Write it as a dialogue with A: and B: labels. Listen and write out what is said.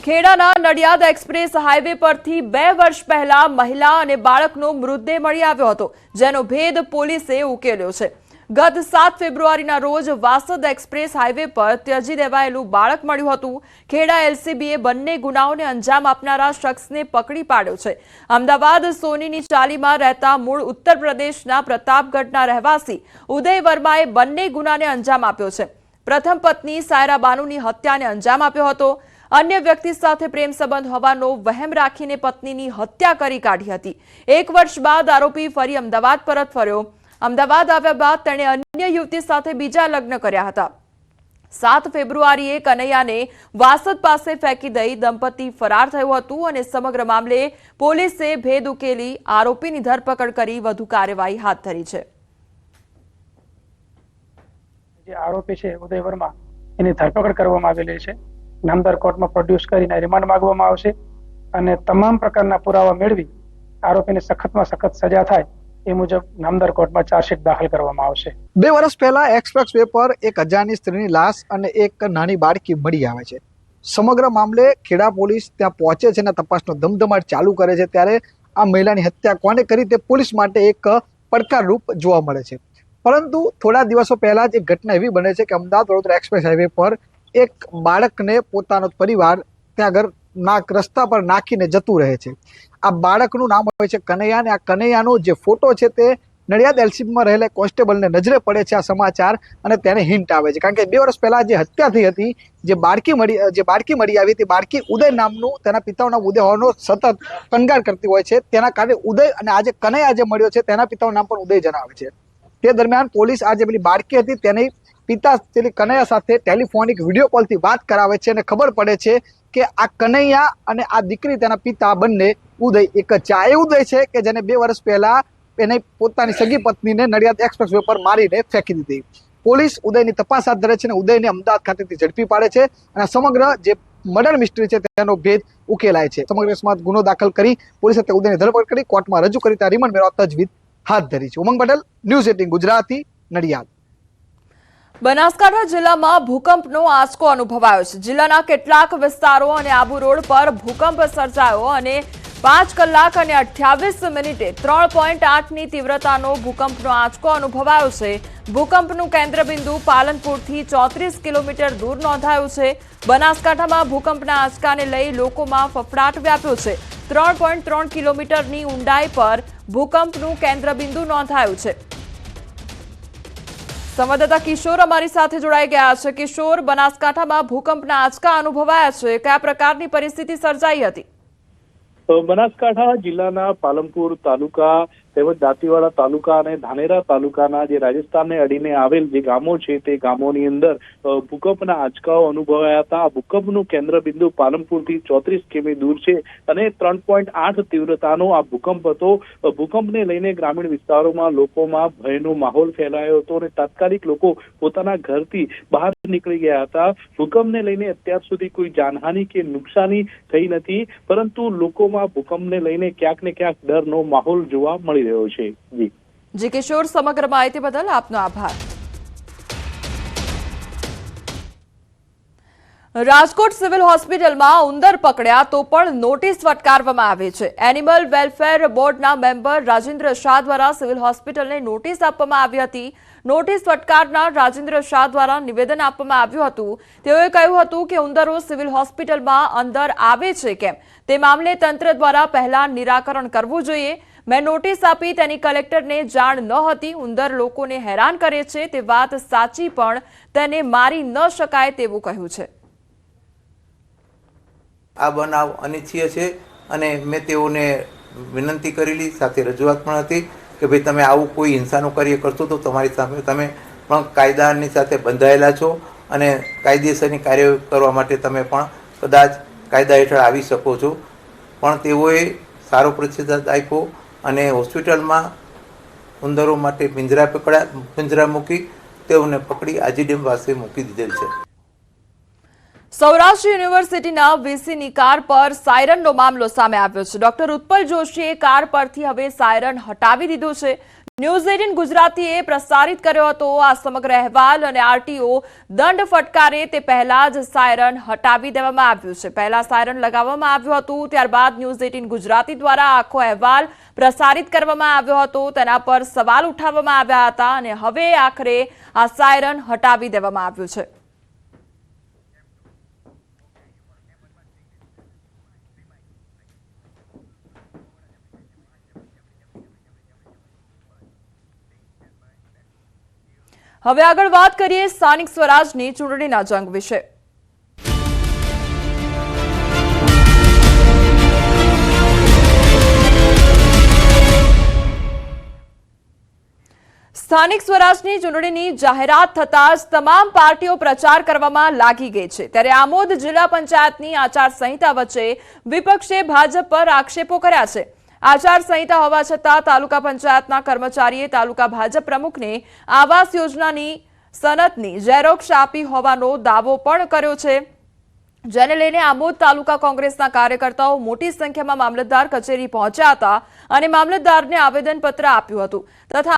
A: ખેડાના Nadiad express highway પરથી 2 વર્ષ પહેલા મહિલા અને બાળકનો મૃતદેહ મળી આવ્યો હતો, જેનો ભેદ પોલીસે ઉકેલ્યો છે। ગત 7 ફેબ્રુઆરીના રોજ વાસદ એક્સપ્રેસ હાઈવે પર ત્યજી દેવાયેલું બાળક મળ્યું હતું। ખેડા એલસીબીએ બંને ગુનાઓને અંજામ આપનારા શખ્સને પકડી પાડ્યો છે। અમદાવાદ સોનીની ચાલીમાં રહેતા મૂળ ઉત્તર પ્રદેશના પ્રતાપગઢના રહેવાસી ઉદય વર્માએ બંને ગુનાને અંજામ આપ્યો છે। પ્રથમ પત્ની સાયરા બાનુની હત્યાને અંજામ આપ્યો હતો। अन्य व्यक्ति साथे प्रेम संबंध होવાનો વહેમ રાખીને પત્નીની હત્યા કરી કાઢી હતી। 1 વર્ષ બાદ આરોપી ફરી અમદાવાદ પરત ફર્યો। અમદાવાદ આવ્યા બાદ તેણે અન્ય યુવતી સાથે બીજા લગ્ન કર્યા હતા। 7 ફેબ્રુઆરીએ કનૈયાને વાસદ પાસે ફેંકી દઈ દંપતી ફરાર થયું હતું અને સમગ્ર મામલે પોલીસે ભેદ ઉકેલી આરોપીની ધરપકડ કરી વધુ કાર્યવાહી હાથ ધરી છે।
B: જે આરોપી છે ઉદય વર્મા એની ધરપકડ કરવામાં આવેલી છે। નામદાર કોર્ટમાં પ્રોડ્યુસ કરીને રિમાન્ડ માંગવામાં આવશે અને તમામ પ્રકારના પુરાવા મેળવી આરોપીને સખતમાં સખત સજા થાય એ મુજબ નામદાર કોર્ટમાં ચાર્જશીટ દાખલ કરવામાં આવશે।
C: 2 વર્ષ પહેલા એક્સપ્રેસ વે પર એક અજાણી સ્ત્રીની લાશ અને એક નાની બાળકી મળી આવે છે। સમગ્ર મામલે ખેડા પોલીસ ત્યાં પહોંચે છે અને તપાસનો ધમધમાટ ચાલુ કરે છે। ત્યારે આ મહિલાની હત્યા કોને કરી તે પોલીસ માટે એક પડકારરૂપ જોવા મળે છે। પરંતુ થોડા દિવસો પહેલા જ એક ઘટના એવી બને છે કે અમદાવાદ વડોદરા એક્સપ્રેસ હાઈવે પર એક બાળકને પોતાનો પરિવાર ત્યાં આગળ રસ્તા પર નાખીને જતું રહે છે। આ બાળકનું નામ હોય છે કનૈયા અને આ કનૈયાનો જે ફોટો છે તે નડિયાદ એલસીબીમાં રહેલા કોન્સ્ટેબલને નજરે પડે છે આ સમાચાર અને તેને હિન્ટ આવે છે। કારણ કે 2 વર્ષ પહેલા જે હત્યા થઈ હતી, જે બાળકી મળી આવી હતી, બાળકી ઉદય નામનું તેના પિતાનું નામ ઉદય હોવાનો સતત કનગાર કરતી હોય છે। તેના કારણે ઉદય અને આજે કનૈયા જે મળ્યો છે તેના પિતાનું નામ પણ ઉદય જણાવે છે। તે દરમિયાન પોલીસ આ જે પેલી બાળકી હતી તેની પિતા કનૈયા સાથે ટેલિફોનિક વિડીયો કોલથી વાત કરાવે છે અને ખબર પડે છે કે આ કનૈયા અને આ દીકરી તેના પિતા બંને ઉદય એક જ છે। એ ઉદય છે કે જેને 2 વર્ષ પહેલા એને પોતાની સગી પત્નીને નડિયાદ એક્સપ્રેસ વે પર મારીને ફેંકી દીધી। પોલીસ ઉદયની તપાસ હાથ ધરે છે અને ઉદયને અમદાવાદ ખાતેથી ઝડપી પાડે છે અને સમગ્ર જે મર્ડર મિસ્ટ્રી છે તેનો ભેદ ઉકેલાય છે। સમગ્ર કેસમાં ગુનો દાખલ કરી પોલીસે ઉદયની ધરપકડ કરી કોર્ટમાં રજૂ કરી ત્યાં રિમાન્ડ મેળવવા તજવીજ હાથ ધરી છે। ઉમંગ પટેલ, ન્યૂઝ 18 ગુજરાતી, નડિયાદ।
A: બનાસકાંઠા જિલ્લામાં ભૂકંપનો આંચકો અનુભવાયો છે। જિલ્લાના કેટલાક વિસ્તારો અને આબુ રોડ પર ભૂકંપ સર્જાયો અને 5 કલાક અને 28 મિનિટે 3.8ની તીવ્રતાનો ભૂકંપનો આંચકો અનુભવાયો છે। ભૂકંપનું કેન્દ્રબિંદુ પાલનપુરથી 34 કિલોમીટર દૂર નોંધાયું છે। બનાસકાંઠામાં ભૂકંપના આંચકાને લઈ લોકોમાં ફફડાટ વ્યાપ્યો છે। 3.3 કિલોમીટરની ઊંડાઈ પર ભૂકંપનું કેન્દ્રબિંદુ નોંધાયું છે। સંવાદદાતા કિશોર અમારી સાથે જોડાઈ ગયા છે। કિશોર, બનાસકાંઠામાં ભૂકંપના આંચકા અનુભવાયા છે, કયા પ્રકારની પરિસ્થિતિ સર્જાઈ હતી?
D: બનાસકાંઠા જિલ્લાના પાલનપુર તાલુકા તેમજ દાંતીવાડા તાલુકા અને ધાનેરા તાલુકાના જે રાજસ્થાનને અડીને આવેલ જે ગામો છે તે ગામોની અંદર ભૂકંપના આંચકાઓ અનુભવાયા હતા। આ ભૂકંપનું કેન્દ્રબિંદુ પાલનપુરથી 34 કિમી દૂર છે અને 3.8 તીવ્રતાનો આ ભૂકંપ હતો। ભૂકંપને લઈને ગ્રામીણ વિસ્તારોમાં લોકોમાં ભયનો માહોલ ફેલાયો હતો અને તાત્કાલિક લોકો પોતાના ઘરથી બહાર નીકળી ગયા હતા। ભૂકંપને લઈને અત્યાર સુધી કોઈ જાનહાનિ કે નુકસાની થઈ નથી, પરંતુ લોકોમાં ભૂકંપને લઈને ક્યાંક ને ક્યાંક ડરનો માહોલ જોવા મળી રહ્યો છે।
A: જી કિશોર, સમગ્ર માહિતી બદલ આપનો આભાર। રાજકોટ સિવિલ હોસ્પિટલમાં ઉંદર પકડ્યા તો પણ નોટિસ ફટકારવામાં આવી છે। એનિમલ વેલફેર બોર્ડના મેમ્બર રાજેન્દ્ર શાહ દ્વારા સિવિલ હોસ્પિટલને નોટિસ આપવામાં આવી હતી। નોટિસ ફટકારનાર રાજેન્દ્ર શાહ દ્વારા નિવેદન આપવામાં આવ્યું હતું। તેઓએ કહ્યું હતું કે ઉંદરો સિવિલ હોસ્પિટલમાં અંદર આવે છે કેમ તે મામલે તંત્ર દ્વારા પહેલા નિરાકરણ કરવું જોઈએ। મેં નોટિસ આપી તેની કલેક્ટરને જાણ ન હતી। ઉંદર લોકોને હેરાન કરે છે તે વાત સાચી, પણ તેને મારી ન શકાય તેવું કહ્યું છે।
E: આ બનાવ અનિચ્છનીય છે અને મેં તેઓને વિનંતી કરેલી, સાથે રજૂઆત પણ હતી કે ભાઈ તમે આવું કોઈ હિંસાનું કાર્ય કરશો તો તમારી સામે તમે પણ કાયદાની સાથે બંધાયેલા છો અને કાયદેસરની કાર્ય કરવા માટે તમે પણ કદાચ કાયદા હેઠળ આવી શકો છો। પણ તેઓએ સારો પ્રતિસાદ આપ્યો અને હોસ્પિટલમાં ઉંદરો માટે પિંજરા મૂકી તેઓને પકડી આજીડેમ પાસે મૂકી દીધેલ છે।
A: સૌરાષ્ટ્ર યુનિવર્સિટીના વીસીની કાર પર સાયરનનો મામલો સામે આવ્યો છે। ડોક્ટર ઉત્પલ જોશીએ કાર પરથી હવે સાયરન હટાવી દીધું છે। ન્યૂઝ 18 ગુજરાતીએ પ્રસારિત કર્યો હતો આ સમગ્ર અહેવાલ અને આરટીઓ દંડ ફટકારે તે પહેલા જ સાયરન હટાવી દેવામાં આવ્યું છે. પહેલા સાયરન લગાવવામાં આવ્યું હતું, ત્યારબાદ ન્યૂઝ 18 ગુજરાતી દ્વારા આખો અહેવાલ પ્રસારિત કરવામાં આવ્યો હતો. તેના પર સવાલ ઉઠાવવામાં આવ્યા હતા અને હવે આખરે આ સાયરન હટાવી દેવામાં આવ્યું છે. હવે આગળ વાત કરીએ સ્થાનિક સ્વરાજની ચૂંટણીના જંગ વિશે. સ્થાનિક સ્વરાજની ચૂંટણીની જાહેરાત થતાં જ તમામ પાર્ટીઓ પ્રચાર કરવામાં લાગી ગઈ છે. ત્યારે આમોદ જિલ્લા પંચાયતની આચારસંહિતા વચ્ચે વિપક્ષે ભાજપ પર આક્ષેપો કર્યા છે. આચારસંહિતા હોવા છતાં તાલુકા પંચાયતના કર્મચારીએ તાલુકા ભાજપ પ્રમુખને આવાસ યોજનાની સનદની ઝેરોક્ષ આપી હોવાનો દાવો પણ કર્યો છે, જેને લઈને આમોદ તાલુકા કોંગ્રેસના કાર્યકર્તાઓ મોટી સંખ્યામાં મામલતદાર કચેરી પહોંચ્યા હતા અને મામલતદારને આવેદનપત્ર આપ્યું હતું તથા